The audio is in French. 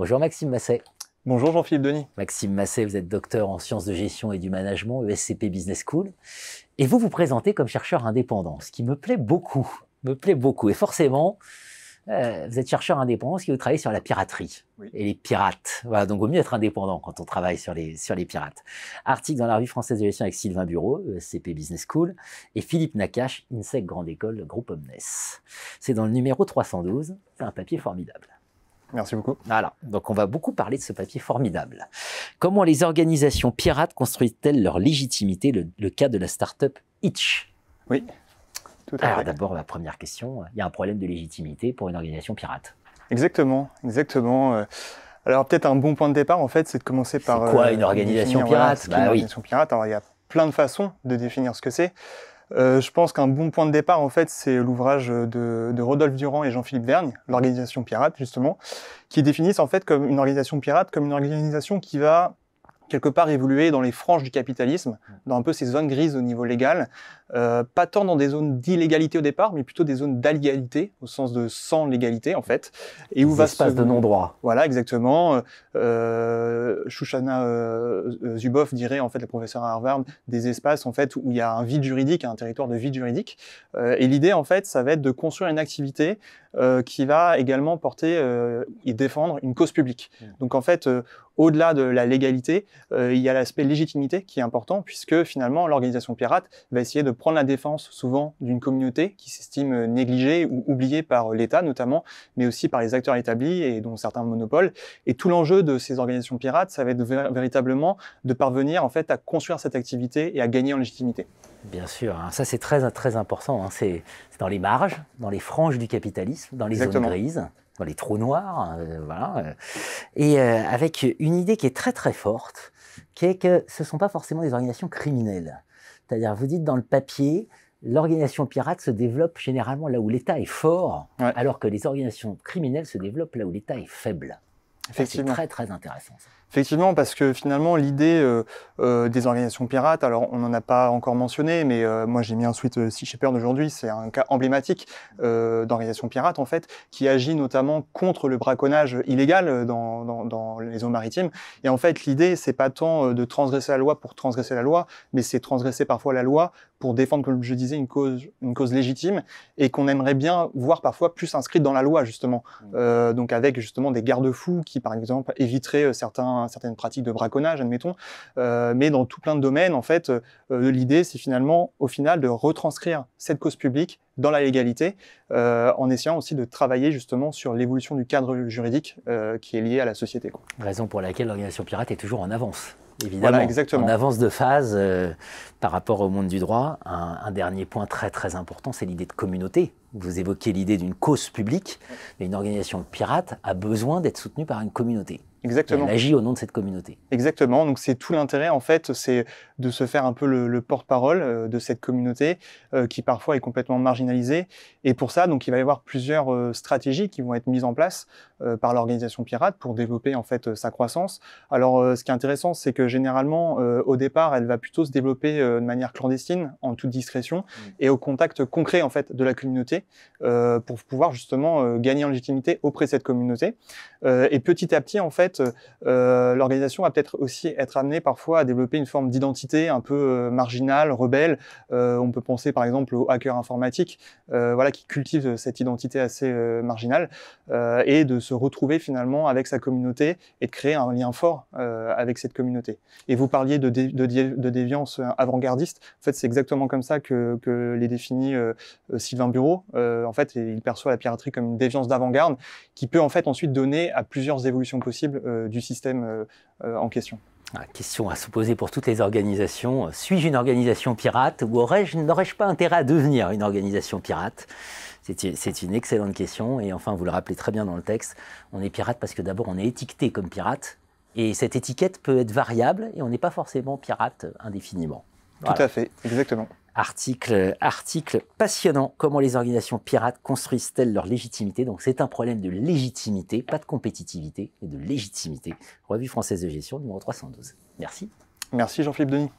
Bonjour Maxime Masset. Bonjour Jean-Philippe Denis. Maxime Masset, vous êtes docteur en sciences de gestion et du management, ESCP Business School. Et vous vous présentez comme chercheur indépendant, ce qui me plaît beaucoup. Et forcément, vous êtes chercheur indépendant parce que vous travaillez sur la piraterie et les pirates. Voilà, donc il vaut mieux être indépendant quand on travaille sur les pirates. Article dans la revue française de gestion avec Sylvain Bureau, ESCP Business School, et Philippe Nakache, INSEC Grande École, Groupe Omnes. C'est dans le numéro 312, c'est un papier formidable. Merci beaucoup. Voilà, donc on va beaucoup parler de ce papier formidable. Comment les organisations pirates construisent-elles leur légitimité, le cas de la start-up Itch? Oui, tout à fait. Alors d'abord, la première question, il y a un problème de légitimité pour une organisation pirate. Exactement. Alors peut-être un bon point de départ, en fait, c'est de commencer par... C'est quoi une organisation pirate? Une organisation pirate. Alors il y a plein de façons de définir ce que c'est. Je pense qu'un bon point de départ, en fait, c'est l'ouvrage de Rodolphe Durand et Jean-Philippe Vergne, l'organisation pirate, justement, qui définissent, en fait, comme une organisation pirate, comme une organisation qui va quelque part évoluer dans les franges du capitalisme, dans un peu ces zones grises au niveau légal, pas tant dans des zones d'illégalité au départ, mais plutôt des zones d'allégalité, au sens de sans légalité, en fait. Et où des espaces de non-droit. Voilà, exactement. Shoshana Zuboff dirait, en fait, le professeur à Harvard, des espaces, en fait, où il y a un vide juridique, un territoire de vide juridique. Et l'idée, en fait, ça va être de construire une activité qui va également porter et défendre une cause publique. Donc, en fait, au-delà de la légalité, il y a l'aspect légitimité qui est important, puisque finalement, l'organisation pirate va essayer de prendre la défense souvent d'une communauté qui s'estime négligée ou oubliée par l'État notamment, mais aussi par les acteurs établis et dont certains monopoles. Et tout l'enjeu de ces organisations pirates, ça va être véritablement de parvenir en fait à construire cette activité et à gagner en légitimité. Bien sûr, hein, ça c'est très, très important. Hein, c'est dans les marges, dans les franges du capitalisme, dans les zones grises, dans les trous noirs, voilà. Et avec une idée qui est très très forte, qui est que ce ne sont pas forcément des organisations criminelles. C'est-à-dire, vous dites dans le papier, l'organisation pirate se développe généralement là où l'État est fort, alors que les organisations criminelles se développent là où l'État est faible. C'est très très intéressant ça. Effectivement, parce que finalement, l'idée des organisations pirates, alors on n'en a pas encore mentionné, mais moi j'ai mis un tweet Sea Shepherd aujourd'hui, c'est un cas emblématique d'organisation pirate en fait, qui agit notamment contre le braconnage illégal dans les eaux maritimes. Et en fait, l'idée, c'est pas tant de transgresser la loi pour transgresser la loi, mais c'est transgresser parfois la loi pour défendre, comme je disais, une cause légitime et qu'on aimerait bien voir parfois plus inscrite dans la loi justement. Donc avec justement des garde-fous qui, par exemple, éviteraient certaines pratiques de braconnage, admettons, mais dans tout plein de domaines, en fait, l'idée, c'est finalement, au final, de retranscrire cette cause publique dans la légalité, en essayant aussi de travailler justement sur l'évolution du cadre juridique qui est lié à la société, quoi. Raison pour laquelle l'organisation pirate est toujours en avance. Évidemment, voilà, exactement. En avance de phase par rapport au monde du droit. Un dernier point très très important, c'est l'idée de communauté. Vous évoquez l'idée d'une cause publique, mais une organisation pirate a besoin d'être soutenue par une communauté. Exactement. Elle agit au nom de cette communauté. Exactement. Donc c'est tout l'intérêt en fait, c'est de se faire un peu le porte-parole de cette communauté qui parfois est complètement marginalisée. Et pour ça, donc il va y avoir plusieurs stratégies qui vont être mises en place par l'organisation pirate pour développer en fait sa croissance. Alors ce qui est intéressant, c'est que généralement au départ, elle va plutôt se développer de manière clandestine, en toute discrétion, et au contact concret en fait de la communauté pour pouvoir justement gagner en légitimité auprès de cette communauté. Et petit à petit en fait, l'organisation va peut-être aussi être amenée parfois à développer une forme d'identité un peu marginale, rebelle. On peut penser par exemple aux hackers informatiques, voilà, qui cultivent cette identité assez marginale, et de se retrouver finalement avec sa communauté et de créer un lien fort avec cette communauté. Et vous parliez de déviance avant-gardiste. En fait, c'est exactement comme ça que les définit Sylvain Bureau. En fait, il perçoit la piraterie comme une déviance d'avant-garde qui peut en fait ensuite donner à plusieurs évolutions possibles du système en question. Question à se poser pour toutes les organisations. Suis-je une organisation pirate ou n'aurais-je pas intérêt à devenir une organisation pirate? C'est une excellente question. Et enfin, vous le rappelez très bien dans le texte, on est pirate parce que d'abord on est étiqueté comme pirate. Et cette étiquette peut être variable et on n'est pas forcément pirate indéfiniment. Voilà. Tout à fait, exactement. Article passionnant. Comment les organisations pirates construisent-elles leur légitimité? Donc c'est un problème de légitimité, pas de compétitivité, mais de légitimité. Revue française de gestion, numéro 312. Merci. Merci Jean-Philippe Denis.